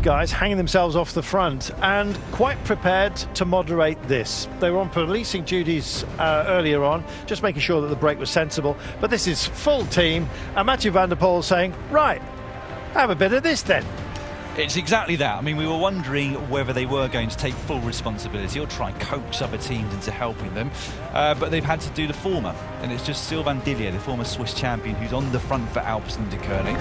guys hanging themselves off the front and quite prepared to moderate this. They were on policing duties earlier on, just making sure that the break was sensible. But this is full team, and Mathieu van der Poel saying, right, have a bit of this then. It's exactly that. I mean, we were wondering whether they were going to take full responsibility or try and coax other teams into helping them, but they've had to do the former, and it's just Sylvain Dillier, the former Swiss champion, who's on the front for Alpecin-Deceuninck.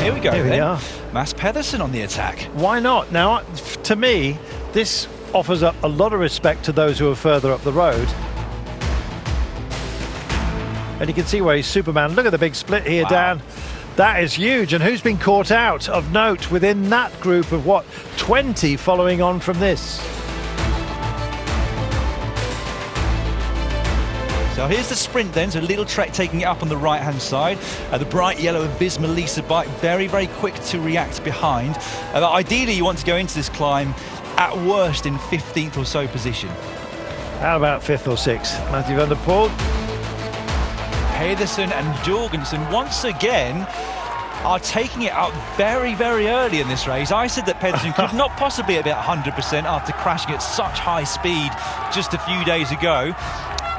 Here we go. Here we are. Mads Pedersen on the attack. Why not? Now, to me, this offers up a lot of respect to those who are further up the road. And you can see where he's Superman. Look at the big split here, wow. Dan. That is huge. And who's been caught out of note within that group of, what, 20 following on from this? So here's the sprint then, so Little Trek taking it up on the right-hand side. The bright yellow Visma Lisa bike, very, very quick to react behind. Ideally, you want to go into this climb at worst in 15th or so position. How about 5th or 6th? Mathieu van der Poel. Pedersen and Jorgenson once again are taking it up very, very early in this race. I said that Pedersen could not possibly be at 100% after crashing at such high speed just a few days ago.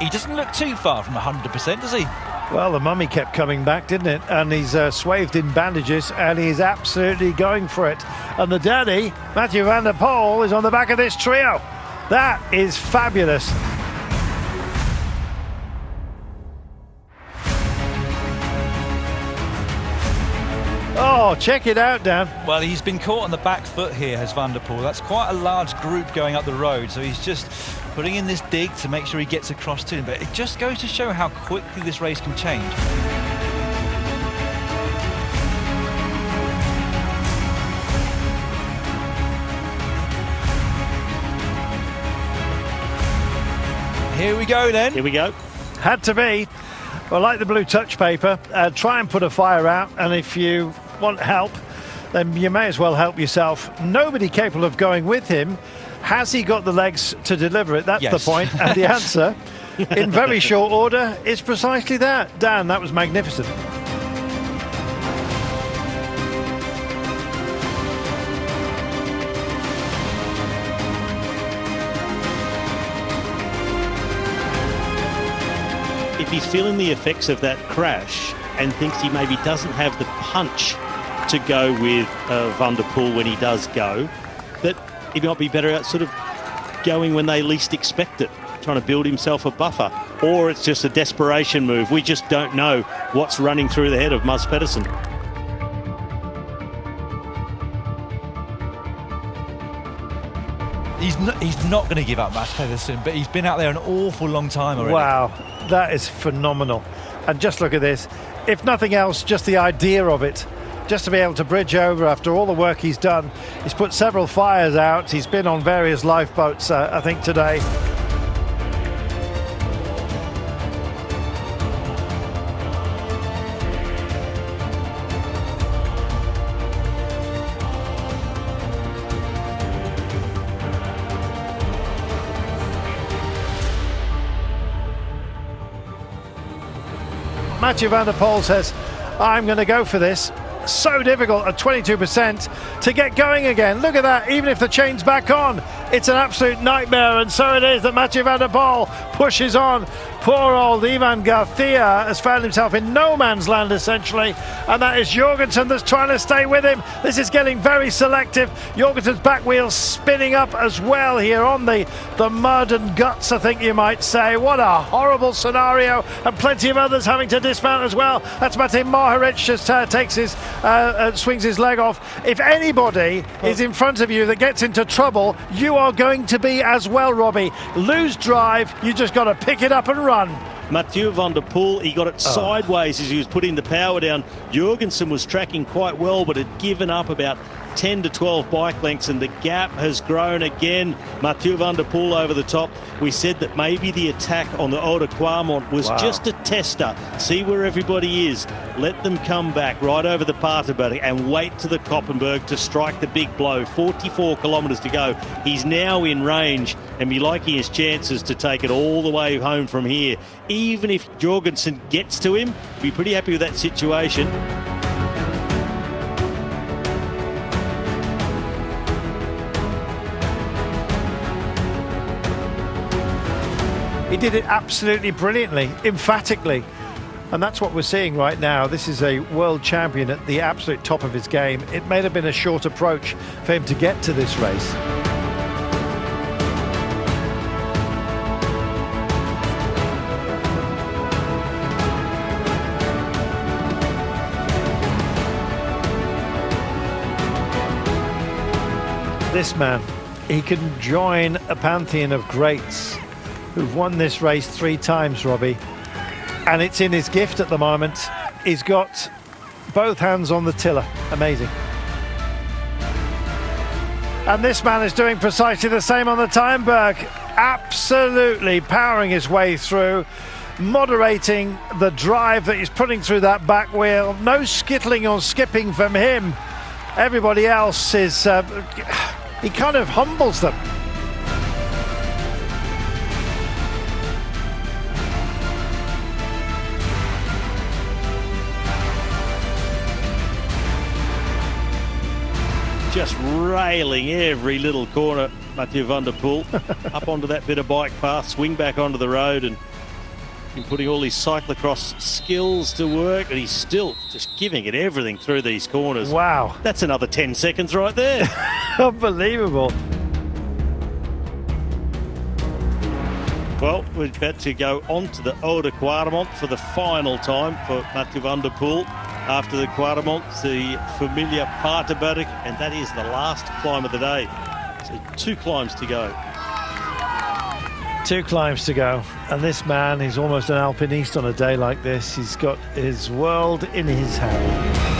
He doesn't look too far from 100%, does he? Well, the mummy kept coming back, didn't it? And he's swathed in bandages, and he's absolutely going for it. And the daddy, Mathieu van der Poel, is on the back of this trio. That is fabulous. Oh, check it out, Dan. Well, he's been caught on the back foot here, has Van der Poel. That's quite a large group going up the road, so he's just putting in this dig to make sure he gets across to him. But it just goes to show how quickly this race can change. Here we go then. Here we go. Had to be. Well, like the blue touch paper, try and put a fire out, and if you want help, then you may as well help yourself. Nobody capable of going with him. Has he got the legs to deliver it? That's yes. The point. And the answer, in very short order, is precisely that. Dan, that was magnificent. If he's feeling the effects of that crash and thinks he maybe doesn't have the punch to go with Van der Poel when he does go, that he might be better at sort of going when they least expect it, trying to build himself a buffer. Or it's just a desperation move. We just don't know what's running through the head of Mads Pedersen. He's not going to give up, Mads Pedersen, but he's been out there an awful long time already. Wow, that is phenomenal. And just look at this. If nothing else, just the idea of it. Just to be able to bridge over after all the work he's done. He's put several fires out. He's been on various lifeboats, I think, today. Mathieu van der Poel says, I'm going to go for this. So difficult at 22% to get going again. Look at that, even if the chain's back on, it's an absolute nightmare. And so it is that Mathieu van der Poel pushes on. Poor old Ivan Garcia has found himself in no man's land, essentially. And that is Jorgenson that's trying to stay with him. This is getting very selective. Jorgenson's back wheels spinning up as well here on the mud and guts, I think you might say. What a horrible scenario. And plenty of others having to dismount as well. That's Matej Mohoric just takes his swings his leg off. If anybody is in front of you that gets into trouble, you are going to be as well, Robbie. Lose drive, you just got to pick it up and run. Mathieu van der Poel, he got it sideways as he was putting the power down. Jorgenson was tracking quite well, but had given up about 10 to 12 bike lengths, and the gap has grown again. Mathieu van der Poel over the top. We said that maybe the attack on the Eau de Quarmont was just a tester. See where everybody is. Let them come back right over the Paterberg and wait to the Koppenberg to strike the big blow. 44 kilometres to go. He's now in range and be liking his chances to take it all the way home from here. Even if Jorgenson gets to him, be pretty happy with that situation. He did it absolutely brilliantly, emphatically. And that's what we're seeing right now. This is a world champion at the absolute top of his game. It may have been a short approach for him to get to this race. This man, he can join a pantheon of greats who've won this race 3 times, Robbie, and it's in his gift at the moment. He's got both hands on the tiller. Amazing. And this man is doing precisely the same on the Tymberg, absolutely powering his way through, moderating the drive that he's putting through that back wheel. No skittling or skipping from him. Everybody else is he kind of humbles them. Just railing every little corner, Mathieu van der Poel. Up onto that bit of bike path, swing back onto the road, and putting all his cyclocross skills to work, and he's still just giving it everything through these corners. Wow. That's another 10 seconds right there. Unbelievable. Well, we're about to go on to the Eau de Quarmont for the final time for Mathieu van der Poel. After the Quarmont, the familiar Paterberg, and that is the last climb of the day. So 2 climbs to go. 2 climbs to go, and this man, he's almost an alpiniste on a day like this. He's got his world in his hand.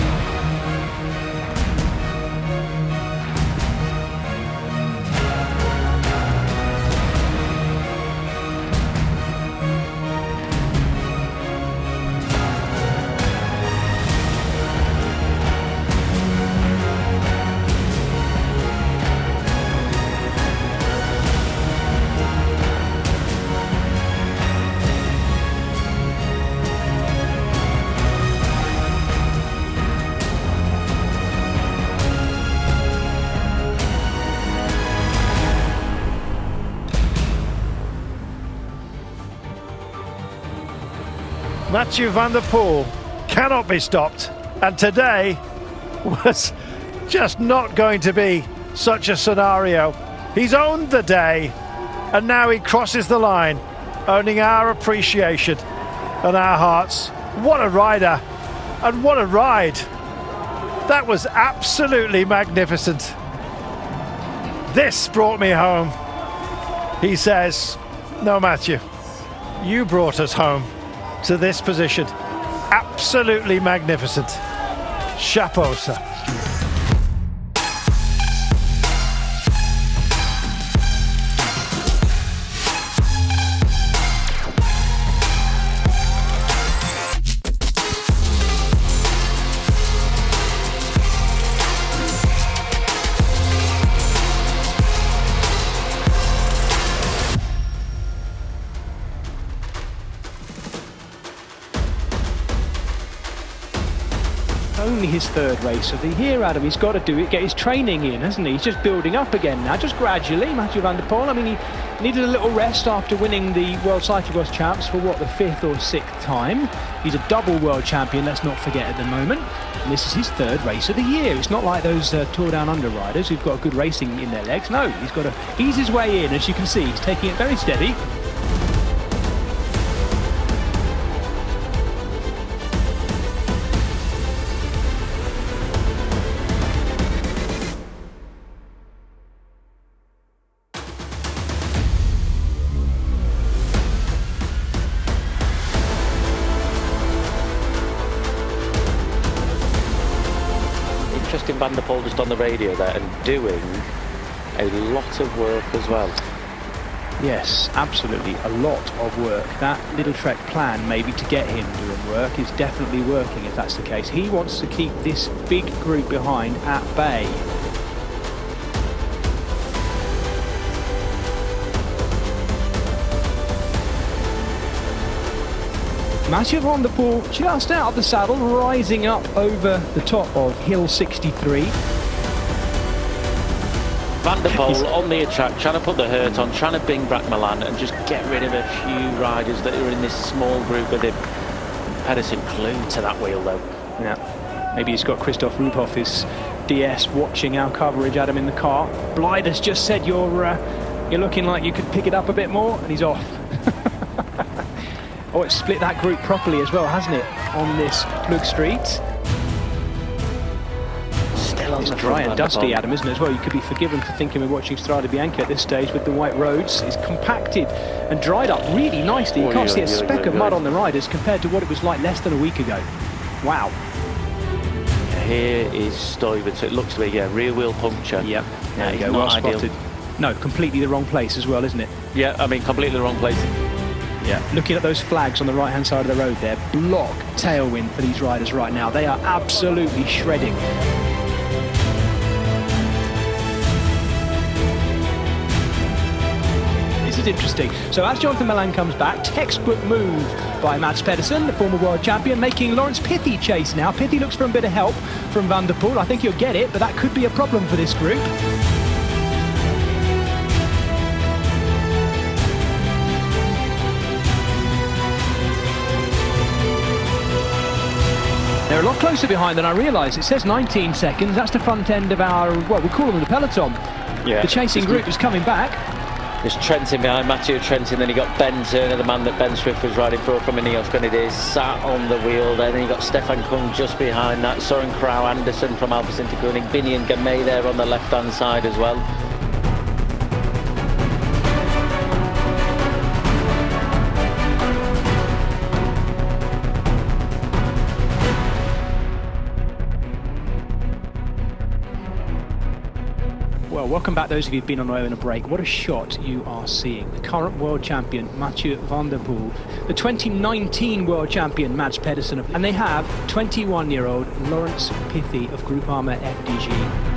Mathieu van der Poel cannot be stopped, and today was just not going to be such a scenario. He's owned the day, and now he crosses the line, owning our appreciation and our hearts. What a rider, and what a ride. That was absolutely magnificent. This brought me home. He says, no, Mathieu, you brought us home to this position. Absolutely magnificent. Chapeau, sir. Only his 3rd race of the year, Adam. He's got to do it, get his training in, hasn't he? He's just building up again now, just gradually. Mathieu van der Poel, I mean, he needed a little rest after winning the World Cyclocross Champs for, what, the 5th or 6th time. He's a double world champion, let's not forget at the moment. And this is his 3rd race of the year. It's not like those Tour Down Under riders who've got good racing in their legs. No, he's got to ease his way in, as you can see. He's taking it very steady. Sebastian Van der Poel just on the radio there and doing a lot of work as well. Yes, absolutely, a lot of work. That little trek plan maybe to get him doing work is definitely working if that's the case. He wants to keep this big group behind at bay. Mathieu Van der Poel just out of the saddle, rising up over the top of Hill 63. Van der Poel on the attack, trying to put the hurt on, trying to bring back Milan and just get rid of a few riders that are in this small group with him. Pedersen glued to that wheel though. Yeah, maybe he's got Christoph Rupphoff, his DS, watching our coverage, Adam, in the car. Blythe has just said you're looking like you could pick it up a bit more, and he's off. Oh, it's split that group properly as well, hasn't it, on this Plug Street? Still on it's the dry and dusty, Poel. Adam, isn't it, as well? You could be forgiven for thinking we're watching Strade Bianche at this stage with the white roads. It's compacted and dried up really nicely. You can't see a speck of mud on the riders compared to what it was like less than a week ago. Wow. Here is Stuyven, so it looks to be a rear wheel puncture. Yep, there you It's go, not well ideal. spotted. No, completely the wrong place as well, isn't it? Yeah, I mean, completely the wrong place. Yeah. Looking at those flags on the right-hand side of the road there, block tailwind for these riders right now. They are absolutely shredding. This is interesting. So as Jonathan Milan comes back, textbook move by Mads Pedersen, the former world champion, making Laurens Pithy chase now. Pithy looks for a bit of help from Van der Poel. I think he'll get it, but that could be a problem for this group. They're a lot closer behind than I realised. It says 19 seconds. That's the front end of our, well, we call them the peloton. Yeah. The chasing group is coming back. There's Trentin behind, Mathieu Trentin, then you got Ben Turner, the man that Ben Swift was riding for from Ineos Grenadiers, sat on the wheel there. Then you got Stefan Kung just behind that, Søren Kragh Andersen from Alpecin-Tecuni, Binion Gamay there on the left-hand side as well. Well, welcome back those of you who've been on a break. What a shot you are seeing. The current world champion, Mathieu Van der Poel, the 2019 world champion, Mads Pedersen, and they have 21-year-old Laurens Pithy of Groupama FDG.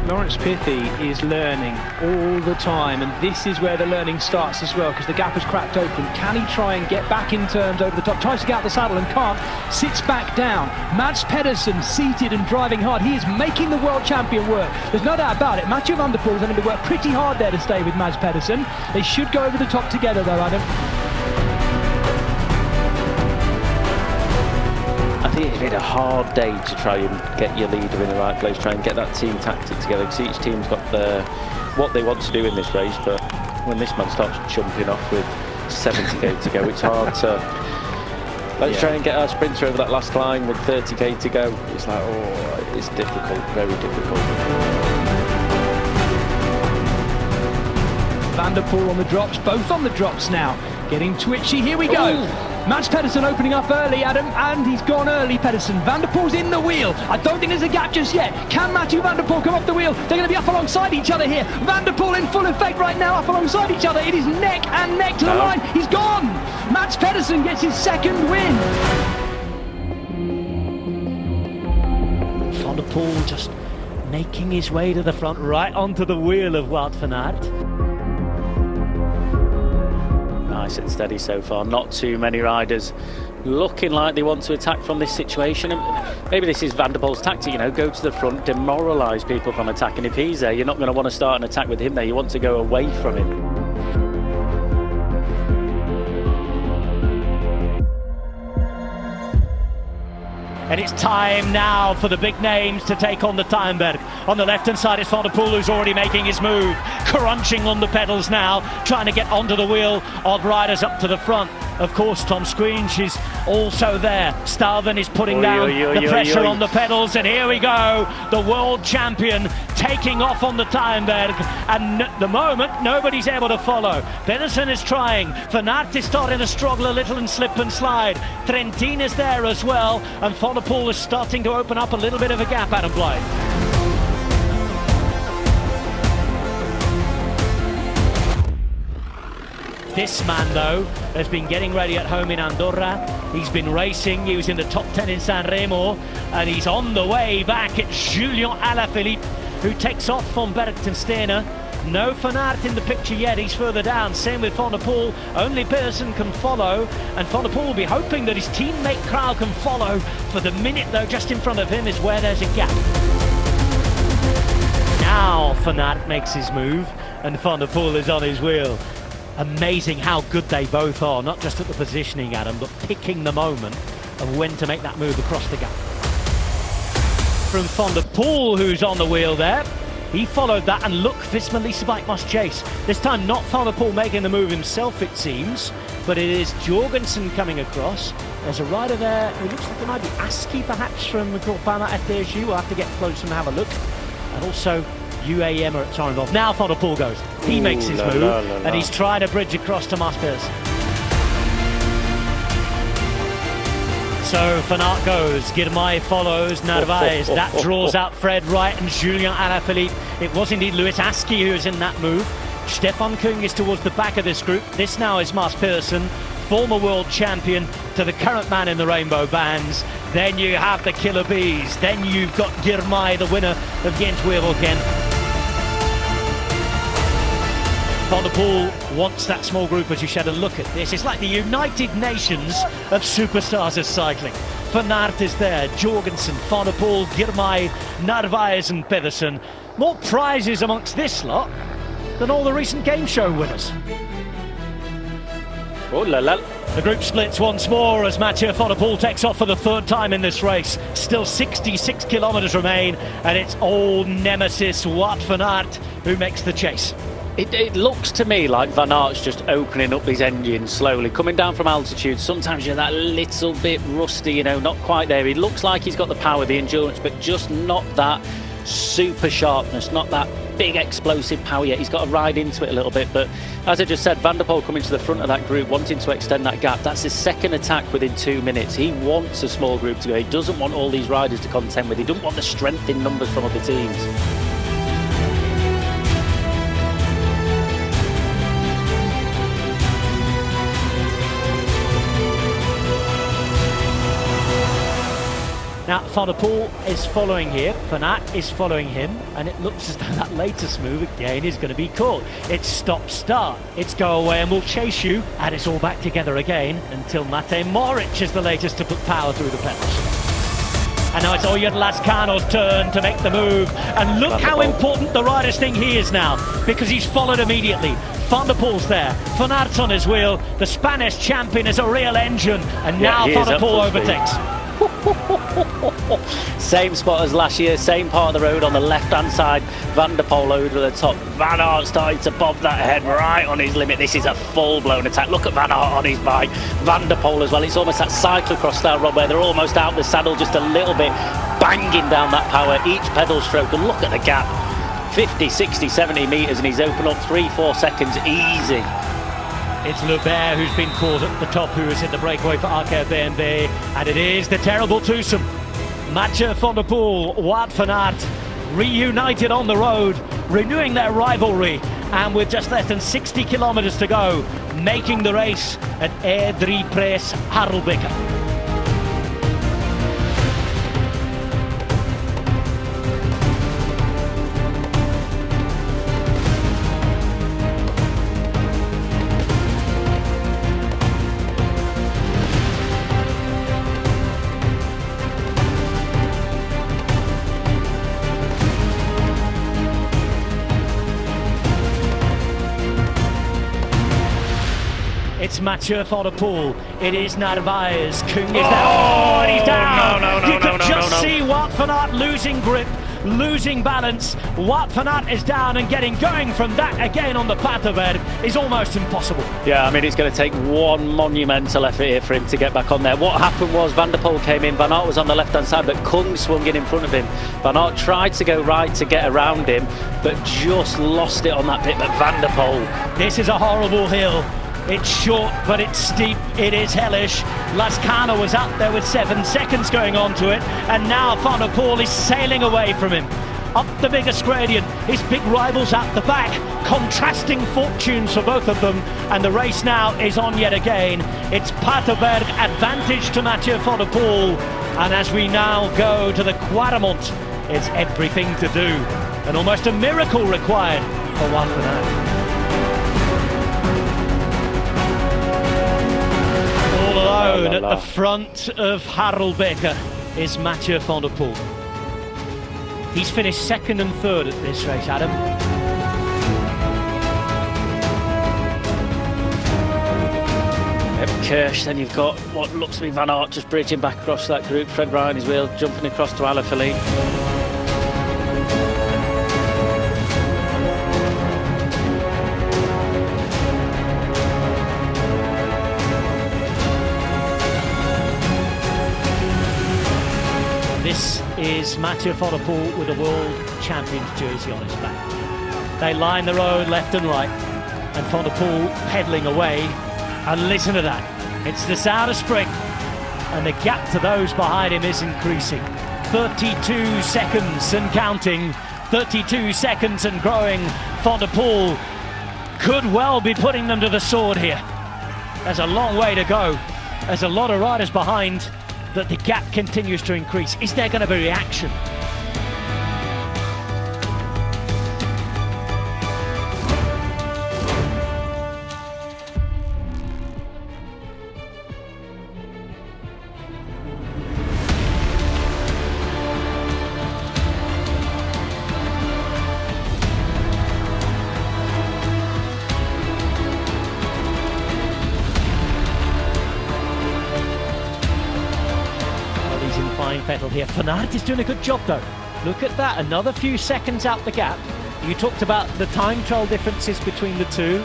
Laurens Pithy is learning all the time, and this is where the learning starts as well, because the gap has cracked open. Can he try and get back in terms over the top? Tries to get out the saddle and can't. Sits back down. Mads Pedersen seated and driving hard. He is making the world champion work. There's no doubt about it. Mathieu Van der Poel is having to work pretty hard there to stay with Mads Pedersen. They should go over the top together though, Adam. I think it's been a hard day to try and get your leader in the right place, try and get that team tactic together, because each team's got what they want to do in this race, but when this man starts jumping off with 70k to go, it's hard to... Let's try and get our sprinter over that last line with 30k to go. It's like, oh, it's difficult, very difficult. Van der Poel on the drops, both on the drops now. Getting twitchy, here we go. Ooh. Mads Pedersen opening up early, Adam, and he's gone early, Pedersen. Van der Poel's in the wheel. I don't think there's a gap just yet. Can Mathieu Van der Poel come off the wheel? They're going to be up alongside each other here. Van der Poel in full effect right now, up alongside each other. It is neck and neck to the line. He's gone. Mads Pedersen gets his second win. Van der Poel just making his way to the front, right onto the wheel of Wout van Aert. Nice and steady so far, not too many riders looking like they want to attack from this situation. And maybe this is Van der Poel's tactic, you know, go to the front, demoralise people from attacking. If he's there, you're not going to want to start an attack with him there, you want to go away from him. And it's time now for the big names to take on the Tuinberg. On the left-hand side is Van der Poel, who's already making his move, crunching on the pedals now, trying to get onto the wheel of riders up to the front. Of course, Tom Squinch is also there. Stalven is putting down the pressure on the pedals, and here we go. The world champion taking off on the Tyenberg, and at the moment, nobody's able to follow. Pedersen is trying. Van Aert is starting to struggle a little and slip and slide. Trentin is there as well, and Van der Poel is starting to open up a little bit of a gap, Adam Blythe. This man, though, has been getting ready at home in Andorra. He's been racing. He was in the top 10 in San Remo, and he's on the way back. It's Julian Alaphilippe, who takes off from Berchtesgaden. No Van Aert in the picture yet. He's further down. Same with Van der Poel. Only Pedersen can follow, and Van der Poel will be hoping that his teammate Krauw can follow. For the minute, though, just in front of him is where there's a gap. Now Van Aert makes his move, and Van der Poel is on his wheel. Amazing how good they both are, not just at the positioning, Adam, but picking the moment of when to make that move across the gap. From Van der Poel, who's on the wheel there, he followed that, and look, Visma Lease Bike must chase. This time not Van der Poel making the move himself, it seems, but it is Jorgenson coming across. There's a rider there who looks like it might be Aski, perhaps, from the Groupama FDSU. We'll have to get close and have a look. And also UAE Emirates are involved. Now Van der Poel goes. He makes his move, and he's trying to bridge across to Masters. So Van Aert goes, Girmay follows, Narvaez, that draws out Fred Wright and Julian Alaphilippe. It was indeed Louis Aski who was in that move. Stefan Kung is towards the back of this group. This now is Mats Pedersen, former world champion to the current man in the rainbow bands. Then you have the Killer Bees. Then you've got Girmay, the winner of Gent-Wevelgem. Van der Poel wants that small group, as you said, and look at this. It's like the United Nations of superstars of cycling. Van Aert is there, Jorgenson, Van der Poel, Girmay, Narvaez and Pedersen. More prizes amongst this lot than all the recent game show winners. Oh la la. The group splits once more as Mathieu Van der Poel takes off for the third time in this race. Still 66 kilometres remain, and it's old nemesis Wout van Aert who makes the chase. It looks to me like Van Aert's just opening up his engine slowly, coming down from altitude. Sometimes you're that little bit rusty, you know, not quite there. He looks like he's got the power, the endurance, but just not that super sharpness, not that big explosive power yet. He's got to ride into it a little bit, but as I just said, Van der Poel coming to the front of that group, wanting to extend that gap. That's his second attack within 2 minutes. He wants a small group to go. He doesn't want all these riders to contend with. He doesn't want the strength in numbers from other teams. Now, Van der Poel is following here, Van Aert is following him, and it looks as though that latest move again is going to be called. It's stop-start, it's go away and we'll chase you, and it's all back together again until Matej Moric is the latest to put power through the pedals. And now it's Oyod Lascano's turn to make the move, and look how important the riders think he is now, because he's followed immediately. Van der Poel's there, Van Aert's on his wheel, the Spanish champion is a real engine, and now Van der Poel overtakes. Same spot as last year, same part of the road on the left-hand side. Van der Poel over the top. Van Aert starting to bob that head right on his limit. This is a full-blown attack. Look at Van Aert on his bike. Van der Poel as well. It's almost that cyclocross style, Rob, where they're almost out the saddle just a little bit, banging down that power, each pedal stroke. And look at the gap. 50, 60, 70 metres, and he's opened up 3-4 seconds easy. It's Lebert who's been caught at the top, who is in the breakaway for Aker BMW, and it is the terrible twosome. Mathieu Van der Poel, Wout van Aert, reunited on the road, renewing their rivalry, and with just less than 60 kilometres to go, making the race at E3 Prijs Harelbeke. It's Mathieu Van der Poel. It is Narvaez. Kung is there. Oh, and he's down. You could just see Wout van Aert losing grip losing balance. Wout van Aert is down, and getting going from that again on the Paterberg is almost impossible. Yeah, I mean, it's going to take one monumental effort here for him to get back on there. What happened was Van der Poel came in, Van Aert was on the left-hand side, but Kung swung in front of him. Van Aert tried to go right to get around him, but just lost it on that bit. But Van der Poel... This is a horrible hill. It's short, but it's steep. It is hellish. Lascano was out there with 7 seconds going on to it, and now Van der Poel is sailing away from him. Up the biggest gradient, his big rivals at the back, contrasting fortunes for both of them, and the race now is on yet again. It's Paterberg advantage to Mathieu van der Poel, and as we now go to the Quaremont, it's everything to do, and almost a miracle required for Wout van Aert. Alone at the front of Harelbeke is Mathieu van der Poel. He's finished second and third at this race, Adam. Kirsch, then you've got what looks to be Van Aert just bridging back across that group. Fred Ryan as well, jumping across to Alaphilippe. This is Mathieu van der Poel with a World Champions jersey on his back. They line the road left and right, and van der Poel pedalling away. And listen to that. It's the sound of spring, and the gap to those behind him is increasing. 32 seconds and counting. 32 seconds and growing. Van der Poel could well be putting them to the sword here. There's a long way to go. There's a lot of riders behind. That the gap continues to increase. Is there going to be reaction? Vettel here. Van Aert is doing a good job though. Look at that, another few seconds out the gap. You talked about the time trial differences between the two.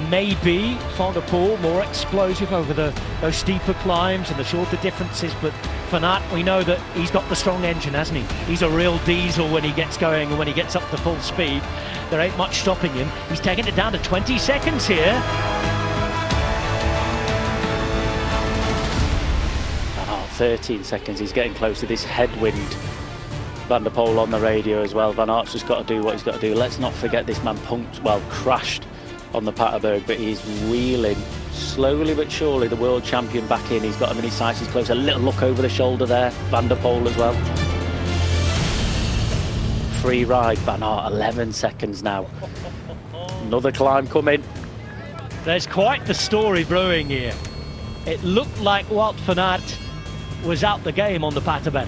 Maybe Van der Poel more explosive over those steeper climbs and the shorter differences, but Van Aert, we know that he's got the strong engine, hasn't he? He's a real diesel when he gets going and when he gets up to full speed. There ain't much stopping him. He's taking it down to 20 seconds here. 13 seconds, he's getting close to this headwind. Van der Poel on the radio as well. Van Aert's just got to do what he's got to do. Let's not forget this man crashed on the Paterberg, but he's wheeling slowly but surely the world champion back in. He's got him in his sights, he's close. A little look over the shoulder there, Van der Poel as well. Free ride, Van Aert, 11 seconds now. Another climb coming. There's quite the story brewing here. It looked like Wout van Aert was out the game on the Paterberg.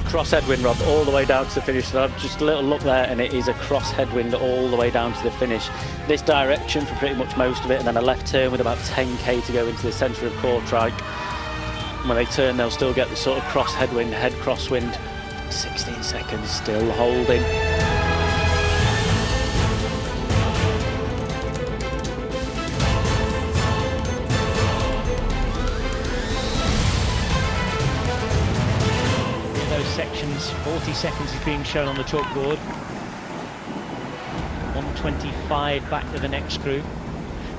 Cross headwind, Rob, all the way down to the finish. So just a little look there, and it is a cross headwind all the way down to the finish. This direction for pretty much most of it, and then a left turn with about 10k to go into the centre of Kortrijk. When they turn, they'll still get the sort of cross headwind, head crosswind. 16 seconds, still holding. Sections, 40 seconds is being shown on the chalkboard. 125 back to the next group.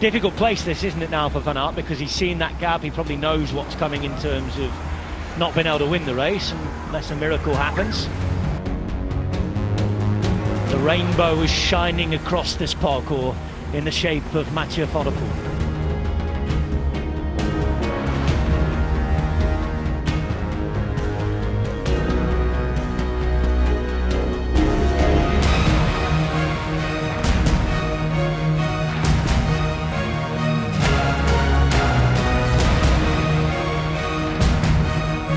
Difficult place this, isn't it, now for Van Aert, because he's seen that gap. He probably knows what's coming in terms of not being able to win the race unless a miracle happens. The rainbow is shining across this parkour in the shape of Mathieu van der Poel.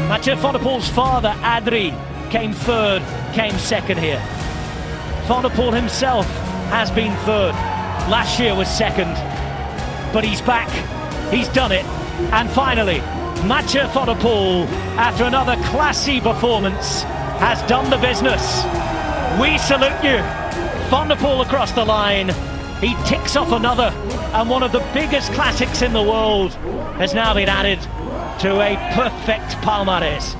Mathieu van der Poel's father, Adrie, came third, came second here. Van der Poel himself has been third. Last year was second, but he's back, he's done it, and finally, Mathieu van der Poel, after another classy performance, has done the business. We salute you. Van der Poel across the line. He ticks off another, and one of the biggest classics in the world has now been added to a perfect palmarès.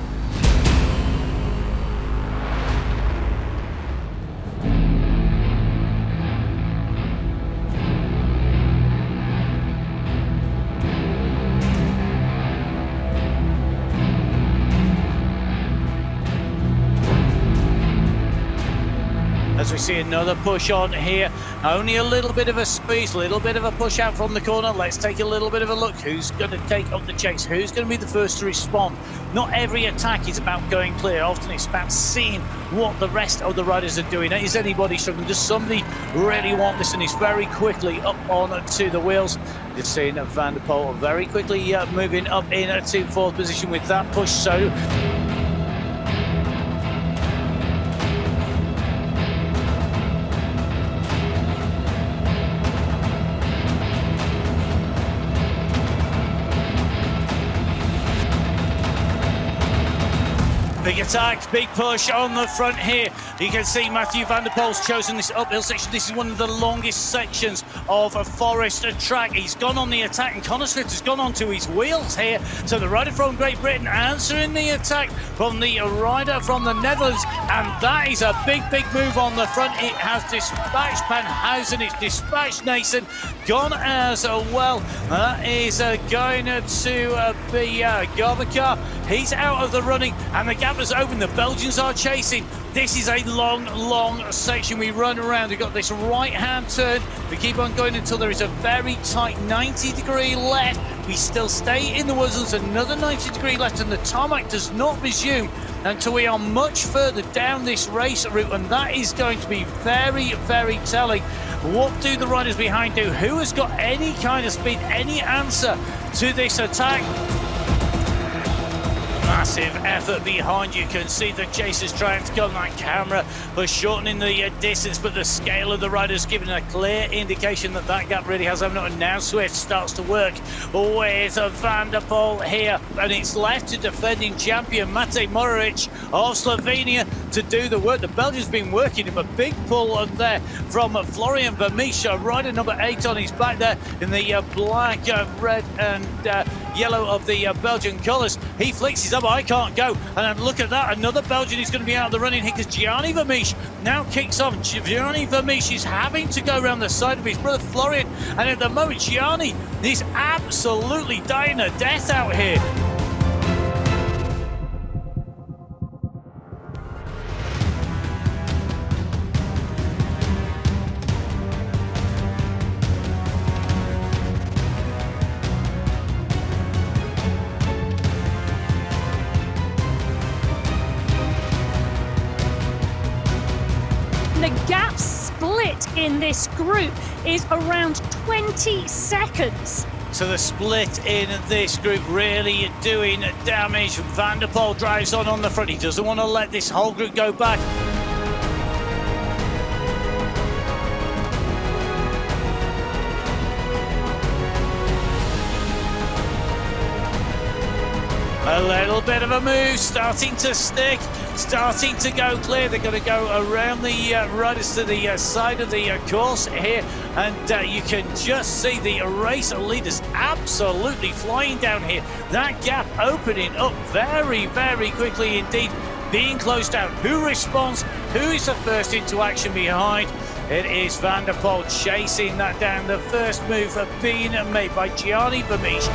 As we see another push on here, only a little bit of a squeeze, a little bit of a push out from the corner. Let's take a little bit of a look. Who's going to take up the chase? Who's going to be the first to respond? Not every attack is about going clear. Often it's about seeing what the rest of the riders are doing. Is anybody struggling? Does somebody really want this? And he's very quickly up on to the wheels. Just seeing Van der Poel very quickly moving up into fourth position with that push. So big attack, big push on the front here. You can see Mathieu van der Poel's chosen this uphill section. This is one of the longest sections of a forest track. He's gone on the attack, and Connor Swift has gone onto his wheels here. So the rider from Great Britain answering the attack from the rider from the Netherlands, and that is a big, big move on the front. It has dispatched Panhausen, it's dispatched Nason, gone as well. That is going to be Garbakar. He's out of the running, and the gap has opened. The Belgians are chasing. This is a long, long section. We run around. We've got this right-hand turn. We keep on going until there is a very tight 90-degree left. We still stay in the woods. There's another 90-degree left, and the tarmac does not resume until we are much further down this race route, and that is going to be very, very telling. What do the riders behind do? Who has got any kind of speed, any answer to this attack? Massive effort behind. You can see the chasers trying to come that camera for shortening the distance, but the scale of the riders giving a clear indication that that gap really has opened up. And now Swift starts to work with Van der Poel here, and it's left to defending champion Matej Mohoric of Slovenia to do the work. The Belgian's been working him. A big pull there from Florian Vermeersch, rider number 8 on his back there in the black, red and yellow of the Belgian colours. He flicks his up. I can't go. And then look at that. Another Belgian is going to be out of the running here because Gianni Vermeersch now kicks on. Gianni Vermeersch is having to go around the side of his brother Florian. And at the moment, Gianni is absolutely dying a death out here. The gap split in this group is around 20 seconds. So the split in this group really doing damage. Van der Poel drives on the front. He doesn't want to let this whole group go back. A little bit of a move, starting to stick, starting to go clear. They're going to go around the riders to the side of the course here, and you can just see the race leaders absolutely flying down here. That gap opening up very, very quickly indeed, being closed down. Who responds? Who is the first into action behind? It is Van der Poel chasing that down. The first move being made by Gianni Vermeersch.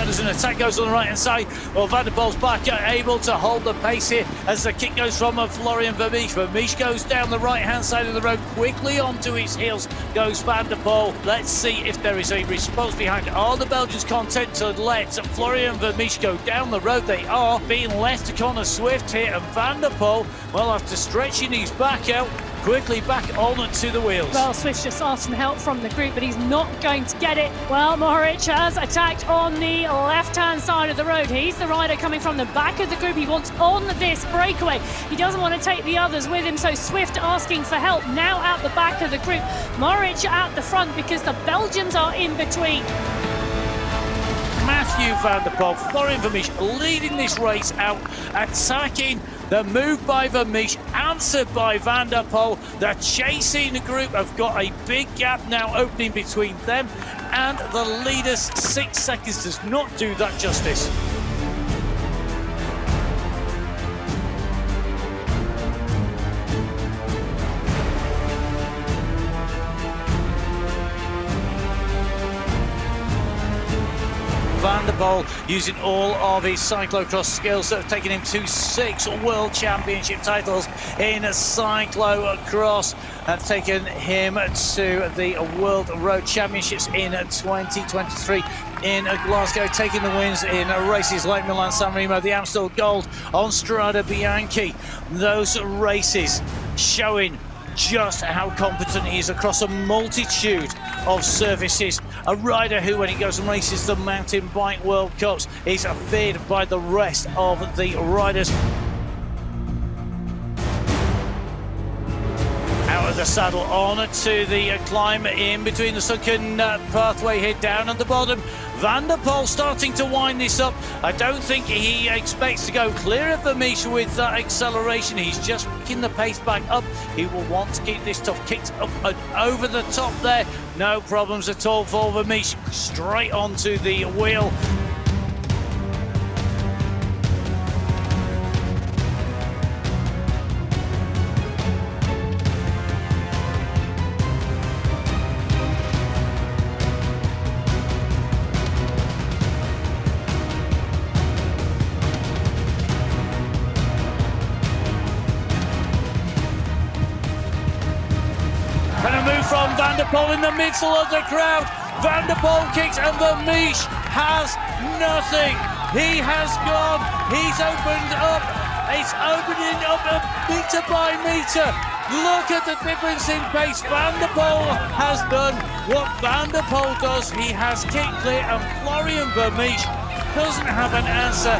As an attack goes on the right hand side, well, Van der Poel's back able to hold the pace here as the kick goes from Florian Vermeersch. Vermeersch goes down the right hand side of the road, quickly onto his heels goes Van der Poel. Let's see if there is a response behind. Are the Belgians content to let Florian Vermeersch go down the road? They are, being left to Connor Swift here, and Van der Poel, well, after stretching his back out, quickly back on to the wheels. Well, Swift's just asked some help from the group, but he's not going to get it. Well, Mohoric has attacked on the left-hand side of the road. He's the rider coming from the back of the group. He wants on this breakaway. He doesn't want to take the others with him, so Swift asking for help now out the back of the group. Mohoric out the front because the Belgians are in between. Mathieu van der Poel, Florian Vermeersch leading this race out, attacking the move by Vermeersch, answered by van der Poel. The chasing group have got a big gap now opening between them and the leaders. 6 seconds does not do that justice. Van der Poel using all of his cyclocross skills that have taken him to 6 World Championship titles in cyclocross, have taken him to the World Road Championships in 2023 in Glasgow, taking the wins in races like Milan-San Remo, the Amstel Gold on Strada Bianchi. Those races showing just how competent he is across a multitude of surfaces. A rider who, when he goes and races the Mountain Bike World Cups, is feared by the rest of the riders. Out of the saddle, on to the climb in between the sunken pathway here down at the bottom. Van der Poel starting to wind this up. I don't think he expects to go clear of Vermeersch with that acceleration. He's just picking the pace back up. He will want to keep this tough, kicked up and over the top there. No problems at all for Vermeersch. Straight onto the wheel. And a move from Van der Poel in the middle of the crowd. Van der Poel kicks and Vermeersch has nothing. He has gone. He's opened up. It's opening up metre by metre. Look at the difference in pace. Van der Poel has done what Van der Poel does. He has kicked clear, and Florian Vermeersch doesn't have an answer.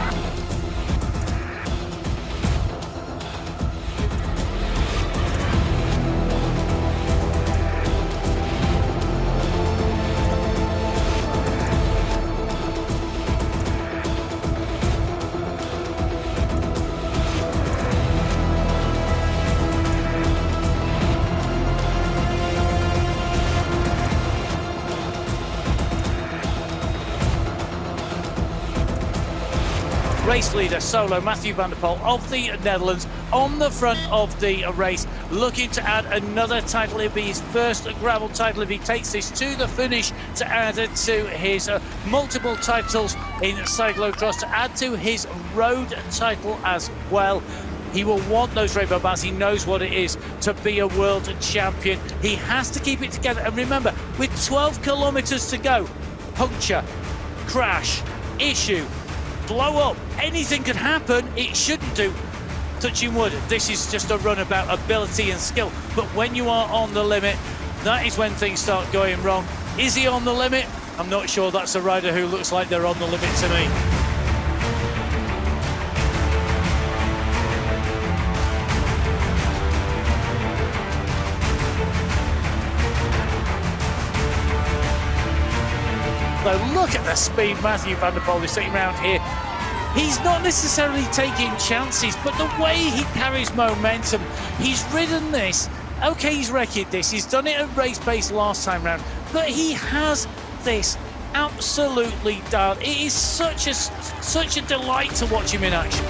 Race leader solo Mathieu van der Poel of the Netherlands on the front of the race, looking to add another title. It'll be his first gravel title if he takes this to the finish, to add to his multiple titles in cyclocross, to add to his road title as well. He will want those rainbow bands. He knows what it is to be a world champion. He has to keep it together. And remember, with 12 kilometers to go, puncture, crash, issue, blow up, anything could happen. It shouldn't do. Touching wood, this is just a run about ability and skill. But when you are on the limit, that is when things start going wrong. Is he on the limit? I'm not sure. That's a rider who looks like they're on the limit to me. So look at the speed Mathieu van der Poel is sitting around here. He's not necessarily taking chances, but the way he carries momentum, he's ridden this. Okay, he's wrecked this. He's done it at race pace last time round, but he has this absolutely dialed. It is such a delight to watch him in action.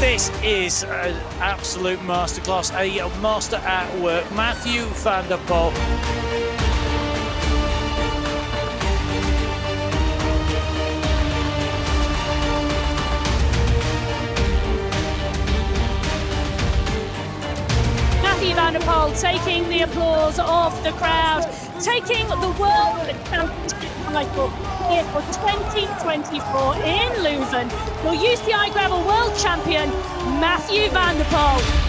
This is an absolute masterclass, a master at work. Mathieu van der Poel. Mathieu van van der Poel taking the applause of the crowd, taking the World Championship title here for 2024 in Leuven. Your UCI Gravel World Champion, Mathieu van der Poel.